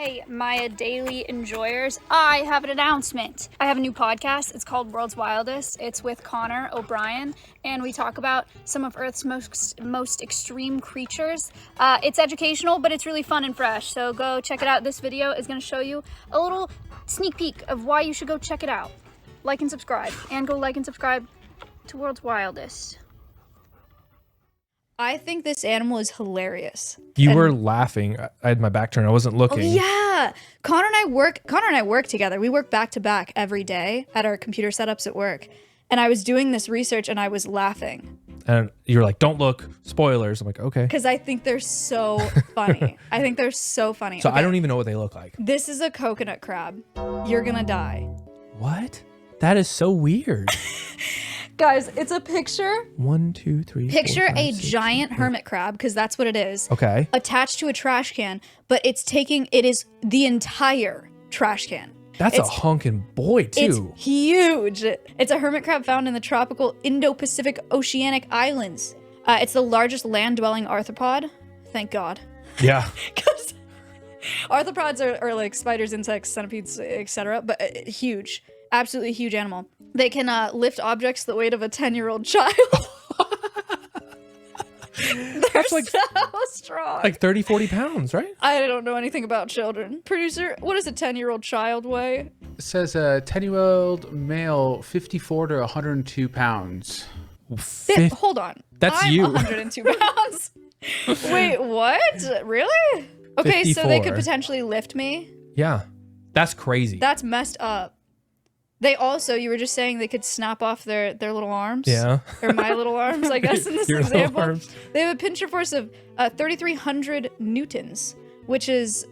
Hey, my daily enjoyers, I have an announcement. I have a new podcast. It's called World's Wildest. It's with Connor O'Brien, and we talk about some of Earth's most extreme creatures. It's educational, but it's really fun and fresh, so go check it out. This video is going to show you a little sneak peek of why you should go check it out. Like and subscribe, and go like and subscribe to World's Wildest. I think this animal is hilarious. You were laughing. I had my back turned. I wasn't looking. Oh, yeah. Connor and I work together. We work back to back every day at our computer setups at work. And I was doing this research and I was laughing. And you were like, don't look, spoilers. I'm like, okay. Because I think they're so funny. I think they're so funny. So okay. I don't even know what they look like. This is a coconut crab. You're gonna die. What? That is so weird. Guys, it's a picture. 1, 2, 3. Picture 4, 5, a 6, giant 7, hermit crab, because that's what it is. Okay. Attached to a trash can, but it is the entire trash can. That's a hunkin' boy, too. It's huge. It's a hermit crab found in the tropical Indo-Pacific Oceanic Islands. It's the largest land-dwelling arthropod. Thank God. Yeah. Because arthropods are like spiders, insects, centipedes, etc. But huge. Absolutely huge animal. They can lift objects the weight of a 10-year-old child. They're like, so strong. Like 30, 40 pounds, right? I don't know anything about children. Producer, what does a 10-year-old child weigh? It says a 10-year-old male, 54 to 102 pounds. Hold on. That's I'm you. 102 pounds. Wait, what? Really? Okay, 54. so they could potentially lift me? Yeah. That's crazy. That's messed up. They also, you were just saying they could snap off their little arms. Yeah. Or my little arms, I guess, in this Your example. little arms. They have a pincher force of 3,300 newtons, which is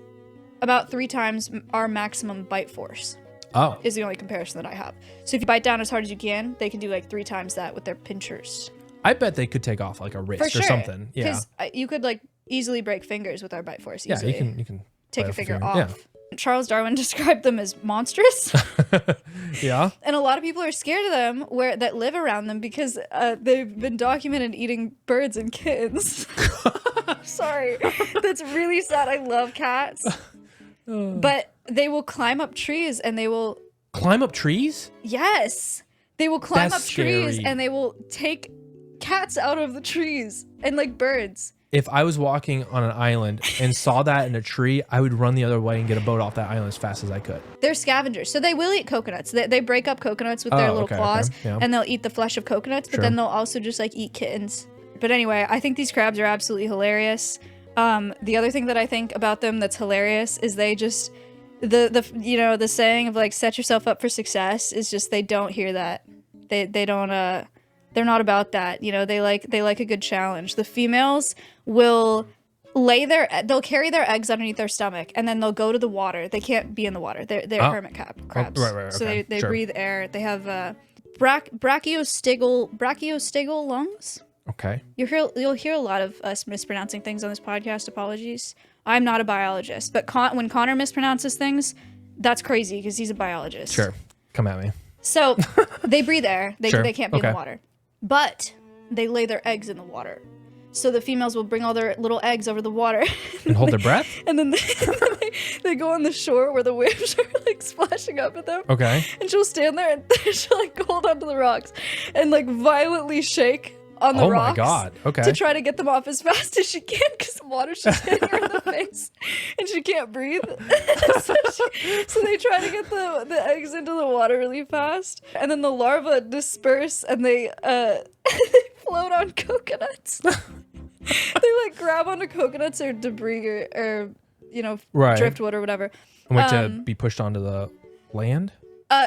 about 3 times our maximum bite force. Oh. Is the only comparison that I have. So if you bite down as hard as you can, they can do like 3 times that with their pinchers. I bet they could take off like a wrist For sure. or something. Yeah. Because you could like easily break fingers with our bite force easily. Yeah, you can take bite a finger finger. off. Yeah. Charles Darwin described them as monstrous. Yeah. And a lot of people are scared of them that live around them because they've been documented eating birds and kittens. Sorry. That's really sad. I love cats. But they will climb up trees and they will... Climb up trees? Yes. They will climb That's up trees scary. and they will take cats out of the trees and like birds. If I was walking on an island and saw that in a tree, I would run the other way and get a boat off that island as fast as I could. They're scavengers, so they will eat coconuts. They break up coconuts with their little claws, yeah. and they'll eat the flesh of coconuts, but then they'll also just like eat kittens. But anyway, I think these crabs are absolutely hilarious. The other thing that I think about them that's hilarious is they just, the saying of like set yourself up for success is just they don't hear that. They don't they're not about that. You know, they like a good challenge. The females will they'll carry their eggs underneath their stomach and then they'll go to the water. They can't be in the water. They're hermit crabs. Right, So okay, they sure. breathe air. They have brachiostegal lungs. Okay. You'll hear a lot of us mispronouncing things on this podcast. Apologies. I'm not a biologist, but when Connor mispronounces things, that's crazy because he's a biologist. Sure. Come at me. So they breathe air. They can't be in Okay. the water. But they lay their eggs in the water. So the females will bring all their little eggs over the water. And hold their breath? And then they go on the shore where the waves are like splashing up at them. Okay. And she'll stand there and she'll like hold onto the rocks and like violently shake on the rocks. Oh my God. Okay. To try to get them off as fast as she can because the water's just hitting her in the face and she can't breathe. so they try to get the eggs into the water really fast. And then the larvae disperse and they float on coconuts. They like grab onto coconuts or debris or Right. driftwood or whatever. And wait to be pushed onto the land?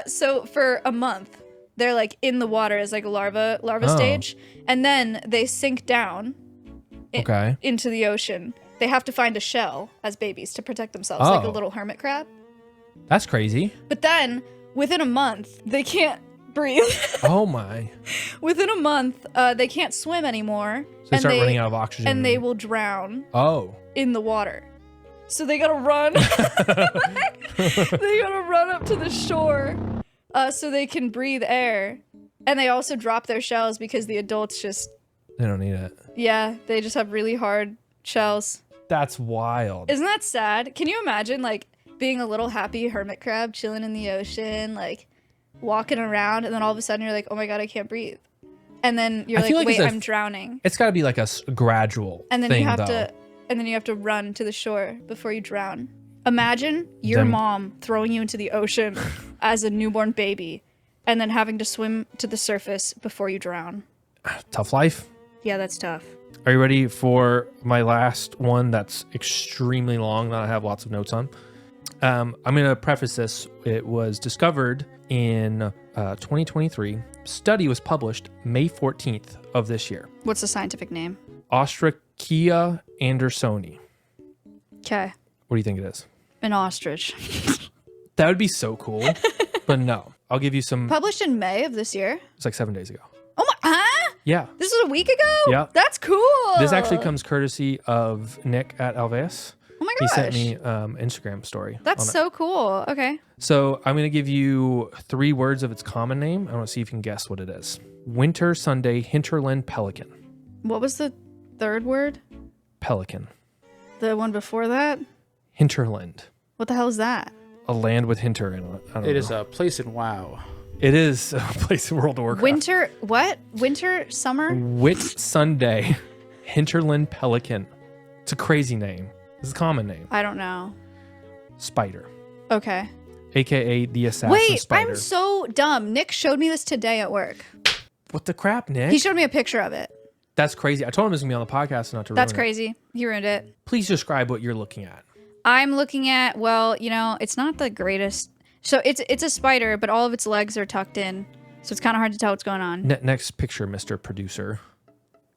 So for a month, they're like in the water as like a larva stage, and then they sink down into the ocean. They have to find a shell as babies to protect themselves, like a little hermit crab. That's crazy. But then within a month, they can't breathe. Oh my. Within a month, they can't swim anymore. So they start running out of oxygen. And they will drown in the water. So they gotta run. They gotta run up to the shore so they can breathe air. And they also drop their shells because the adults just... They don't need it. Yeah, they just have really hard shells. That's wild. Isn't that sad? Can you imagine, like, being a little happy hermit crab chilling in the ocean, like walking around, and then all of a sudden you're like, oh my god, I can't breathe. And then you're like, wait, I'm drowning. It's got to be like a gradual and then thing, you have though. to run to the shore before you drown. Imagine your mom throwing you into the ocean as a newborn baby and then having to swim to the surface before you drown. Tough life. Yeah, that's tough. Are you ready for my last one that's extremely long that I have lots of notes on? I'm going to preface this. It was discovered in 2023. Study was published May 14th of this year. What's the scientific name? Ostrachia andersoni. Okay. What do you think it is? An ostrich. That would be so cool. But no, I'll give you some. Published in May of this year. It's like 7 days ago. Oh my, huh? Yeah. This was a week ago? Yeah. That's cool. This actually comes courtesy of Nick at Alveus. Oh my He gosh. sent me Instagram story. That's so cool. Okay. So I'm going to give you 3 words of its common name. I want to see if you can guess what it is. Winter Sunday hinterland pelican. What was the third word? Pelican. The one before that? Hinterland. What the hell is that? A land with hinter in it. I don't know. It is a place in WoW. It is a place in World of Warcraft. Winter, what? Winter, summer? Whit Sunday hinterland pelican. It's a crazy name. It's a common name. I don't know. Spider. Okay. AKA the assassin Wait, spider. I'm so dumb. Nick showed me this today at work. What the crap, Nick? He showed me a picture of it. That's crazy. I told him it was going to be on the podcast not to ruin That's it. crazy. He ruined it. Please describe what you're looking at. I'm looking at, well, you know, it's not the greatest. So it's a spider, but all of its legs are tucked in. So it's kind of hard to tell what's going on. Next picture, Mr. Producer.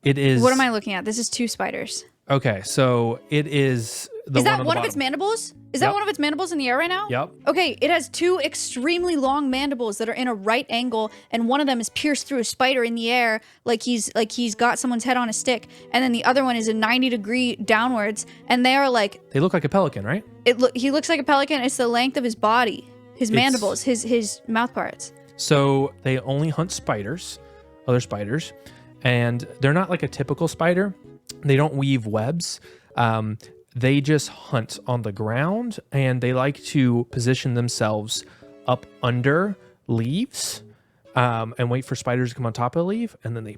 It is... What am I looking at? This is 2 spiders. Okay, so it is... Is that one of its mandibles? Is that one of its mandibles in the air right now? Yep. Okay, it has 2 extremely long mandibles that are in a right angle, and one of them is pierced through a spider in the air, like he's got someone's head on a stick, and then the other one is a 90-degree downwards, and they are like... They look like a pelican, right? He looks like a pelican. It's the length of his body, his mandibles, his mouth parts. So they only hunt spiders, other spiders, and they're not like a typical spider. They don't weave webs. They just hunt on the ground, and they like to position themselves up under leaves and wait for spiders to come on top of the leaf, and then they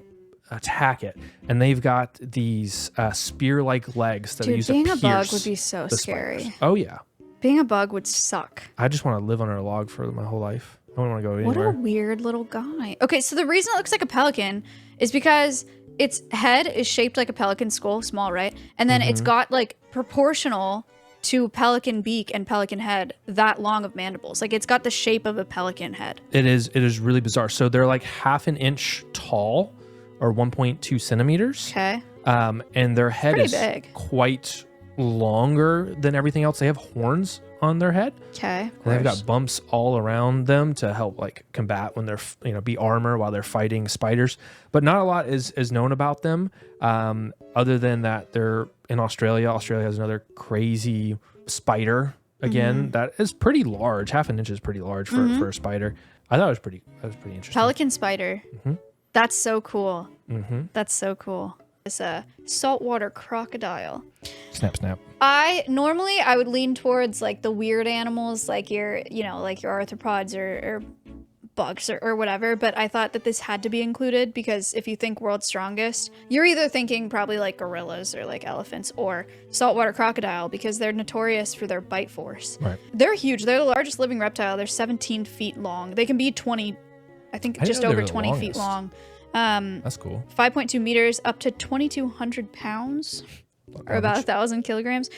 attack it. And they've got these spear-like legs that they use to pierce. Being a bug would be so scary. Spiders. Oh, yeah. Being a bug would suck. I just want to live under a log for my whole life. I don't want to go anywhere. What a weird little guy. Okay, so the reason it looks like a pelican is because its head is shaped like a pelican skull, small, right? And then it's got like proportional to pelican beak and pelican head, that long of mandibles. Like it's got the shape of a pelican head. It is really bizarre. So they're like half an inch tall or 1.2 centimeters. Okay. And their head is big. quite longer than everything else. They have horns on their head. Okay. And they've got bumps all around them to help like combat when they're, be armor while they're fighting spiders. But not a lot is known about them other than that they're in Australia. Australia has another crazy spider again that is pretty large. Half an inch is pretty large for a spider. I thought it was pretty interesting. Pelican spider. That's so cool. That's so cool. It's a saltwater crocodile. Snap, snap. I would lean towards like the weird animals, like your arthropods or bugs or whatever. But I thought that this had to be included because if you think world's strongest, you're either thinking probably like gorillas or like elephants or saltwater crocodile because they're notorious for their bite force. Right. They're huge. They're the largest living reptile. They're 17 feet long. They can be 20, I think just over 20 feet long. That's cool. 5.2 meters up to 2,200 pounds or about 1,000 kilograms.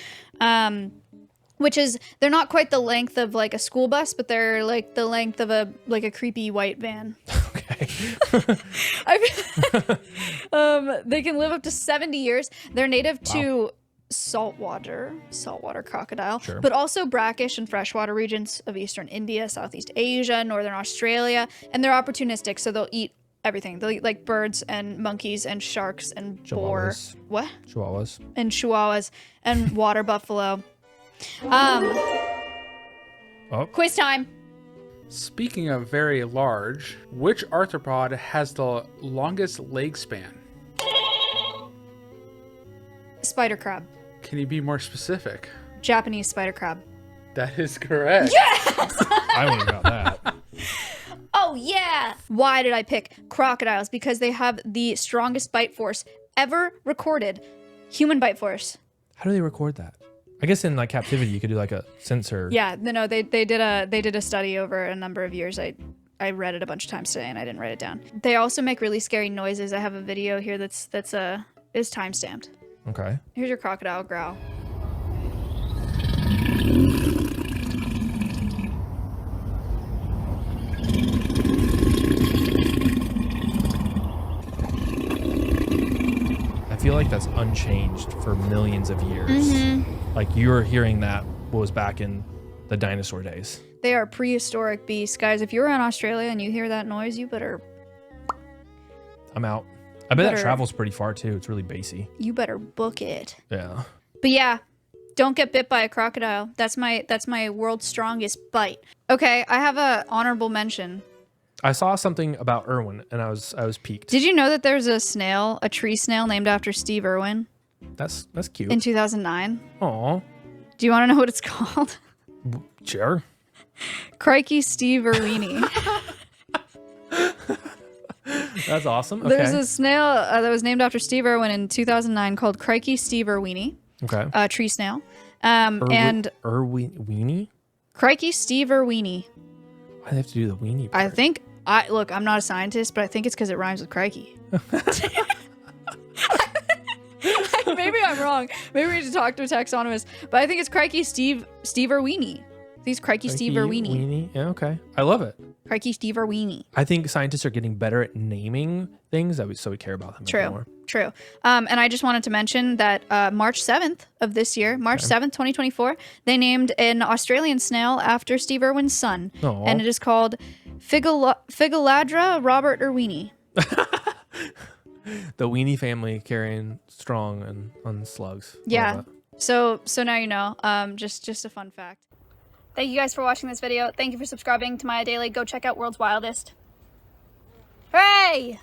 Which is, they're not quite the length of like a school bus, but they're like the length of a creepy white van. Okay. They can live up to 70 years. They're native to saltwater crocodile, but also brackish and freshwater regions of eastern India, Southeast Asia, northern Australia, and they're opportunistic, so they'll eat everything. They'll eat like birds and monkeys and sharks and boar. What? Chihuahuas. And chihuahuas and water buffalo. Quiz time. Speaking of very large, which arthropod has the longest leg span? Spider crab. Can you be more specific? Japanese spider crab. That is correct. Yes! I wouldn't have got that. Oh, yeah! Why did I pick crocodiles? Because they have the strongest bite force ever recorded. Human bite force. How do they record that? I guess in like captivity, you could do like a sensor. Yeah, no, they did a study over a number of years. I read it a bunch of times today and I didn't write it down. They also make really scary noises. I have a video here that's is time-stamped. Okay. Here's your crocodile growl. I feel like that's unchanged for millions of years. Like you were hearing that was back in the dinosaur days. They are prehistoric beasts. Guys, if you're in Australia and you hear that noise, you better... I'm out. I bet that travels pretty far too. It's really bassy. You better book it. Yeah. But yeah, don't get bit by a crocodile. That's my world's strongest bite. Okay, I have a honorable mention. I saw something about Irwin and I was piqued. Did you know that there's a snail, a tree snail named after Steve Irwin? That's cute. In 2009. Aw. Do you want to know what it's called? Sure. Crikey Steve Irwini. That's awesome. Okay. There's a snail that was named after Steve Irwin in 2009 called Crikey Steve Irwini. Okay. Tree snail. And Weenie? Crikey Steve Irwini. Why do they have to do the weenie part? I think look, I'm not a scientist, but I think it's because it rhymes with crikey. Maybe I'm wrong. Maybe we need to talk to a taxonomist. But I think it's Crikey Steve Irwini. These Crikey Steve Irwini. Weenie? Yeah, okay. I love it. Crikey Steve Irwini. I think scientists are getting better at naming things so we care about them more. True. And I just wanted to mention that March 7th of this year, March 7th, 2024, they named an Australian snail after Steve Irwin's son. Aww. And it is called Figaladra Robert Irwini. The weenie family carrying strong on slugs. Yeah. So now you know. Just a fun fact. Thank you guys for watching this video. Thank you for subscribing to Maya Daily. Go check out World's Wildest. Hooray!